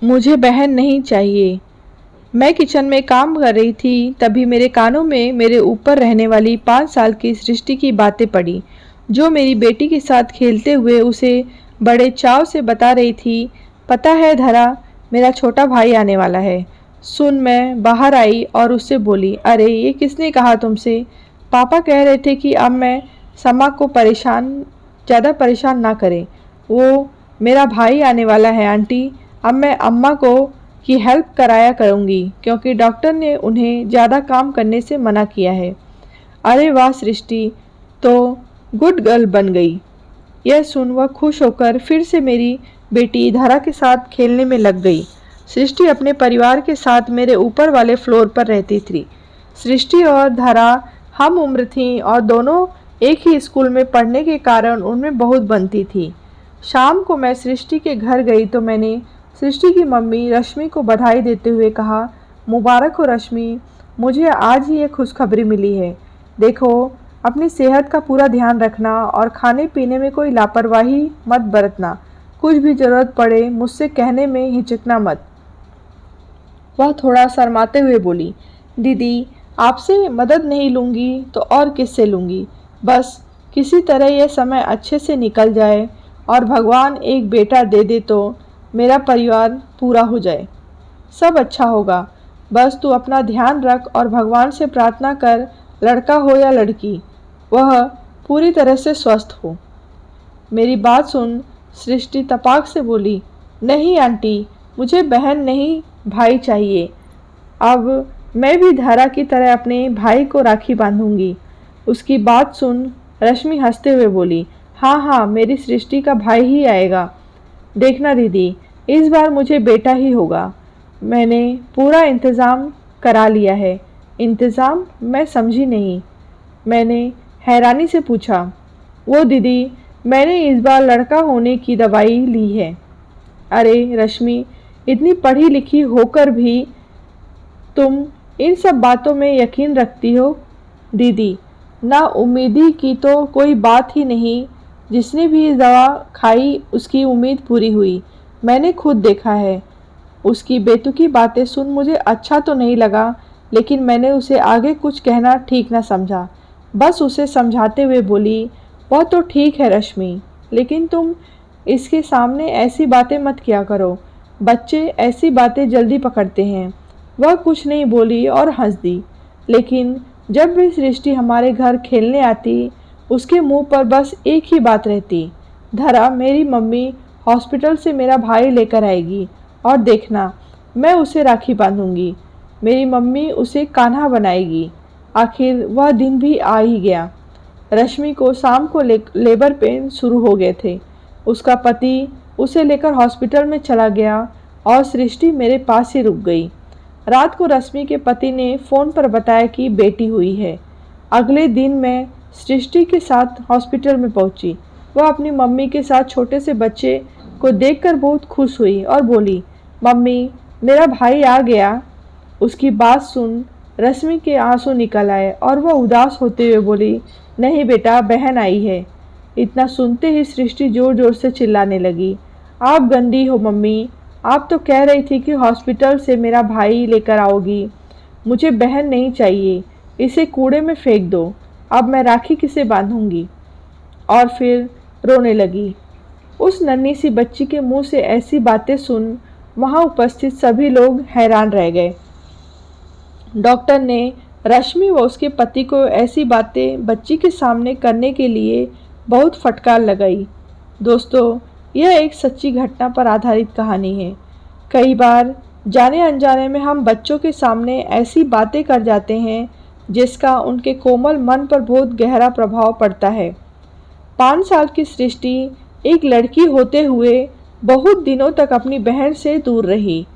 मुझे बहन नहीं चाहिए। मैं किचन में काम कर रही थी, तभी मेरे कानों में मेरे ऊपर रहने वाली 5 साल की सृष्टि की बातें पड़ी, जो मेरी बेटी के साथ खेलते हुए उसे बड़े चाव से बता रही थी। पता है धरा, मेरा छोटा भाई आने वाला है। सुन, मैं बाहर आई और उससे बोली, अरे ये किसने कहा तुमसे? पापा कह रहे थे कि अब मैं समा को ज़्यादा परेशान ना करें। वो मेरा भाई आने वाला है आंटी। अब मैं अम्मा को की हेल्प कराया करूँगी, क्योंकि डॉक्टर ने उन्हें ज़्यादा काम करने से मना किया है। अरे वाह सृष्टि, तो गुड गर्ल बन गई। यह सुन वह खुश होकर फिर से मेरी बेटी धारा के साथ खेलने में लग गई। सृष्टि अपने परिवार के साथ मेरे ऊपर वाले फ्लोर पर रहती थी। सृष्टि और धारा हम उम्र थीं और दोनों एक ही स्कूल में पढ़ने के कारण उनमें बहुत बनती थी। शाम को मैं सृष्टि के घर गई तो मैंने सृष्टि की मम्मी रश्मि को बधाई देते हुए कहा, मुबारक हो रश्मि, मुझे आज ही ये खुशखबरी मिली है। देखो, अपनी सेहत का पूरा ध्यान रखना और खाने पीने में कोई लापरवाही मत बरतना। कुछ भी ज़रूरत पड़े मुझसे कहने में हिचकना मत। वह थोड़ा शर्माते हुए बोली, दीदी आपसे मदद नहीं लूँगी तो और किससे लूँगी? बस किसी तरह यह समय अच्छे से निकल जाए और भगवान एक बेटा दे दे तो मेरा परिवार पूरा हो जाए। सब अच्छा होगा। बस तू अपना ध्यान रख और भगवान से प्रार्थना कर, लड़का हो या लड़की, वह पूरी तरह से स्वस्थ हो। मेरी बात सुन सृष्टि तपाक से बोली, नहीं आंटी, मुझे बहन नहीं भाई चाहिए। अब मैं भी धारा की तरह अपने भाई को राखी बांधूंगी। उसकी बात सुन रश्मि हंसते हुए बोली, हाँ हाँ, मेरी सृष्टि का भाई ही आएगा। देखना दीदी, इस बार मुझे बेटा ही होगा। मैंने पूरा इंतज़ाम करा लिया है। इंतज़ाम? मैं समझी नहीं। मैंने हैरानी से पूछा। वो दीदी, मैंने इस बार लड़का होने की दवाई ली है। अरे रश्मि, इतनी पढ़ी लिखी होकर भी तुम इन सब बातों में यकीन रखती हो? दीदी, ना उम्मीदी की तो कोई बात ही नहीं। जिसने भी दवा खाई उसकी उम्मीद पूरी हुई। मैंने खुद देखा है। उसकी बेतुकी बातें सुन मुझे अच्छा तो नहीं लगा, लेकिन मैंने उसे आगे कुछ कहना ठीक ना समझा। बस उसे समझाते हुए बोली, वह तो ठीक है रश्मि, लेकिन तुम इसके सामने ऐसी बातें मत किया करो। बच्चे ऐसी बातें जल्दी पकड़ते हैं। वह कुछ नहीं बोली और हंस दी। लेकिन जब भी सृष्टि हमारे घर खेलने आती, उसके मुंह पर बस एक ही बात रहती, धरा, मेरी मम्मी हॉस्पिटल से मेरा भाई लेकर आएगी और देखना, मैं उसे राखी बांधूंगी। मेरी मम्मी उसे कान्हा बनाएगी। आखिर वह दिन भी आ ही गया। रश्मि को शाम को लेबर पेन शुरू हो गए थे। उसका पति उसे लेकर हॉस्पिटल में चला गया और सृष्टि मेरे पास ही रुक गई। रात को रश्मि के पति ने फ़ोन पर बताया कि बेटी हुई है। अगले दिन मैं सृष्टि के साथ हॉस्पिटल में पहुंची। वह अपनी मम्मी के साथ छोटे से बच्चे को देखकर बहुत खुश हुई और बोली, मम्मी, मेरा भाई आ गया। उसकी बात सुन रश्मि के आंसू निकल आए और वह उदास होते हुए बोली, नहीं बेटा, बहन आई है। इतना सुनते ही सृष्टि जोर जोर से चिल्लाने लगी, आप गंदी हो मम्मी, आप तो कह रही थी कि हॉस्पिटल से मेरा भाई लेकर आओगी। मुझे बहन नहीं चाहिए, इसे कूड़े में फेंक दो। अब मैं राखी किसे बांधूंगी? और फिर रोने लगी। उस नन्ही सी बच्ची के मुंह से ऐसी बातें सुन वहां उपस्थित सभी लोग हैरान रह गए। डॉक्टर ने रश्मि व उसके पति को ऐसी बातें बच्ची के सामने करने के लिए बहुत फटकार लगाई। दोस्तों, यह एक सच्ची घटना पर आधारित कहानी है। कई बार जाने अनजाने में हम बच्चों के सामने ऐसी बातें कर जाते हैं जिसका उनके कोमल मन पर बहुत गहरा प्रभाव पड़ता है। 5 साल की सृष्टि एक लड़की होते हुए बहुत दिनों तक अपनी बहन से दूर रही।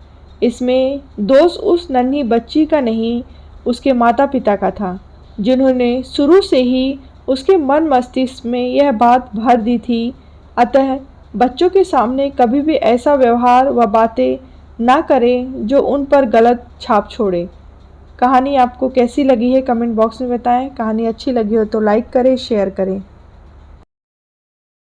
इसमें दोष उस नन्ही बच्ची का नहीं, उसके माता पिता का था, जिन्होंने शुरू से ही उसके मन मस्तिष्क में यह बात भर दी थी। अतः बच्चों के सामने कभी भी ऐसा व्यवहार व बातें ना करें जो उन पर गलत छाप छोड़े। कहानी आपको कैसी लगी है कमेंट बॉक्स में बताएं। कहानी अच्छी लगी हो तो लाइक करें, शेयर करें।